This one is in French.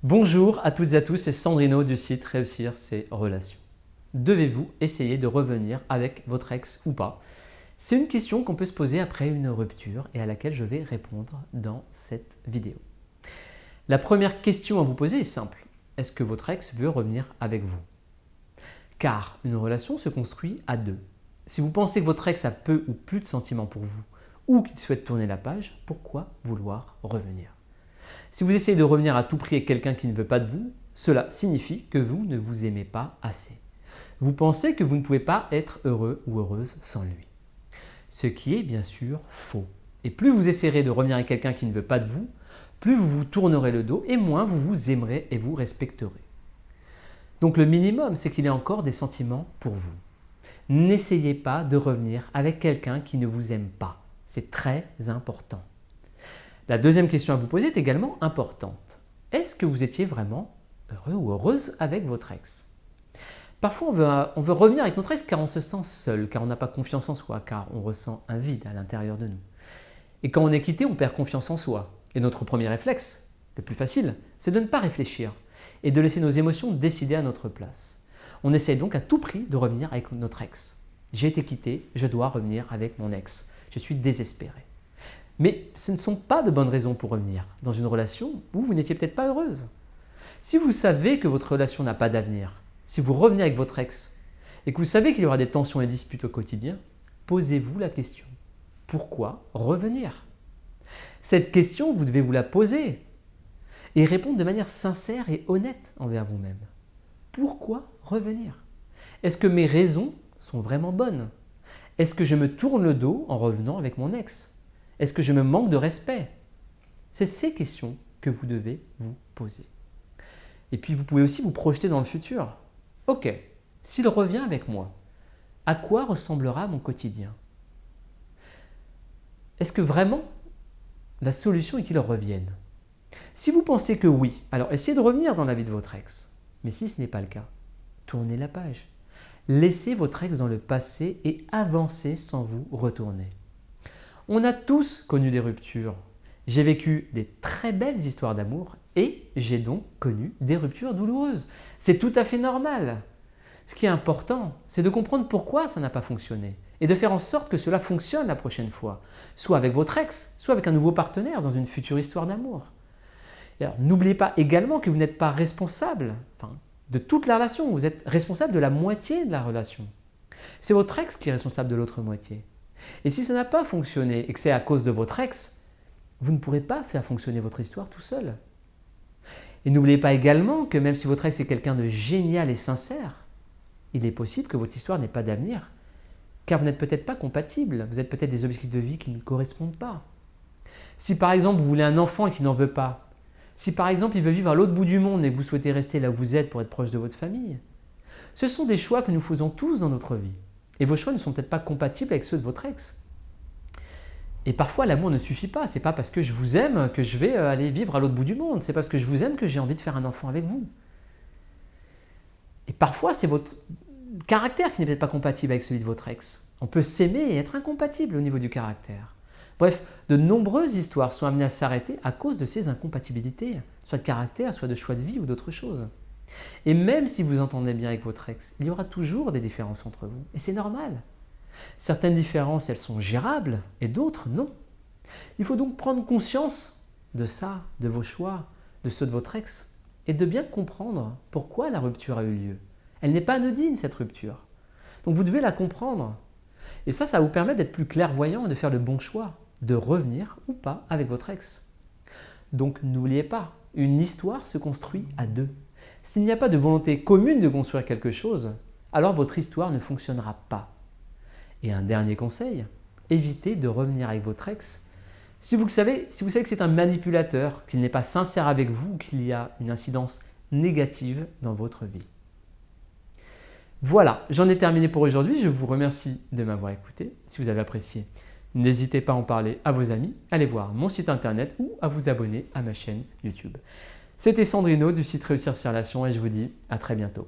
Bonjour à toutes et à tous, c'est Sandrino du site Réussir ses relations. Devez-vous essayer de revenir avec votre ex ou pas? C'est une question qu'on peut se poser après une rupture et à laquelle je vais répondre dans cette vidéo. La première question à vous poser est simple. Est-ce que votre ex veut revenir avec vous? Car une relation se construit à deux. Si vous pensez que votre ex a peu ou plus de sentiments pour vous ou qu'il souhaite tourner la page, pourquoi vouloir revenir? Si vous essayez de revenir à tout prix avec quelqu'un qui ne veut pas de vous, cela signifie que vous ne vous aimez pas assez. Vous pensez que vous ne pouvez pas être heureux ou heureuse sans lui. Ce qui est bien sûr faux. Et plus vous essayerez de revenir avec quelqu'un qui ne veut pas de vous, plus vous vous tournerez le dos et moins vous vous aimerez et vous respecterez. Donc le minimum, c'est qu'il ait encore des sentiments pour vous. N'essayez pas de revenir avec quelqu'un qui ne vous aime pas. C'est très important. La deuxième question à vous poser est également importante. Est-ce que vous étiez vraiment heureux ou heureuse avec votre ex? Parfois, on veut revenir avec notre ex car on se sent seul, car on n'a pas confiance en soi, car on ressent un vide à l'intérieur de nous. Et quand on est quitté, on perd confiance en soi. Et notre premier réflexe, le plus facile, c'est de ne pas réfléchir et de laisser nos émotions décider à notre place. On essaye donc à tout prix de revenir avec notre ex. J'ai été quitté, je dois revenir avec mon ex. Je suis désespéré. Mais ce ne sont pas de bonnes raisons pour revenir dans une relation où vous n'étiez peut-être pas heureuse. Si vous savez que votre relation n'a pas d'avenir, si vous revenez avec votre ex et que vous savez qu'il y aura des tensions et disputes au quotidien, posez-vous la question. Pourquoi revenir? Cette question, vous devez vous la poser et répondre de manière sincère et honnête envers vous-même. Pourquoi revenir? Est-ce que mes raisons sont vraiment bonnes? Est-ce que je me tourne le dos en revenant avec mon ex? Est-ce que je me manque de respect? C'est ces questions que vous devez vous poser. Et puis vous pouvez aussi vous projeter dans le futur. Ok, s'il revient avec moi, à quoi ressemblera mon quotidien? Est-ce que vraiment la solution est qu'il revienne? Si vous pensez que oui, alors essayez de revenir dans la vie de votre ex. Mais si ce n'est pas le cas, tournez la page. Laissez votre ex dans le passé et avancez sans vous retourner. On a tous connu des ruptures. J'ai vécu des très belles histoires d'amour et j'ai donc connu des ruptures douloureuses. C'est tout à fait normal. Ce qui est important, c'est de comprendre pourquoi ça n'a pas fonctionné et de faire en sorte que cela fonctionne la prochaine fois, soit avec votre ex, soit avec un nouveau partenaire dans une future histoire d'amour. N'oubliez pas également que vous n'êtes pas responsable de toute la relation, vous êtes responsable de la moitié de la relation. C'est votre ex qui est responsable de l'autre moitié. Et si ça n'a pas fonctionné et que c'est à cause de votre ex, vous ne pourrez pas faire fonctionner votre histoire tout seul. Et n'oubliez pas également que même si votre ex est quelqu'un de génial et sincère, il est possible que votre histoire n'ait pas d'avenir, car vous n'êtes peut-être pas compatibles, vous êtes peut-être des objectifs de vie qui ne correspondent pas. Si par exemple vous voulez un enfant et qu'il n'en veut pas, si par exemple il veut vivre à l'autre bout du monde et que vous souhaitez rester là où vous êtes pour être proche de votre famille, ce sont des choix que nous faisons tous dans notre vie. Et vos choix ne sont peut-être pas compatibles avec ceux de votre ex. Et parfois, l'amour ne suffit pas. Ce n'est pas parce que je vous aime que je vais aller vivre à l'autre bout du monde. Ce n'est pas parce que je vous aime que j'ai envie de faire un enfant avec vous. Et parfois, c'est votre caractère qui n'est peut-être pas compatible avec celui de votre ex. On peut s'aimer et être incompatible au niveau du caractère. Bref, de nombreuses histoires sont amenées à s'arrêter à cause de ces incompatibilités, soit de caractère, soit de choix de vie ou d'autres choses. Et même si vous entendez bien avec votre ex, il y aura toujours des différences entre vous. Et c'est normal. Certaines différences, elles sont gérables et d'autres, non. Il faut donc prendre conscience de ça, de vos choix, de ceux de votre ex, et de bien comprendre pourquoi la rupture a eu lieu. Elle n'est pas anodine, cette rupture. Donc vous devez la comprendre. Et ça va vous permettre d'être plus clairvoyant et de faire le bon choix, de revenir ou pas avec votre ex. Donc n'oubliez pas, une histoire se construit à deux. S'il n'y a pas de volonté commune de construire quelque chose, alors votre histoire ne fonctionnera pas. Et un dernier conseil, évitez de revenir avec votre ex si vous savez que c'est un manipulateur, qu'il n'est pas sincère avec vous, qu'il y a une incidence négative dans votre vie. Voilà, j'en ai terminé pour aujourd'hui. Je vous remercie de m'avoir écouté. Si vous avez apprécié, n'hésitez pas à en parler à vos amis, allez voir mon site internet ou à vous abonner à ma chaîne YouTube. C'était Sandrino du site Réussir ses relations et je vous dis à très bientôt.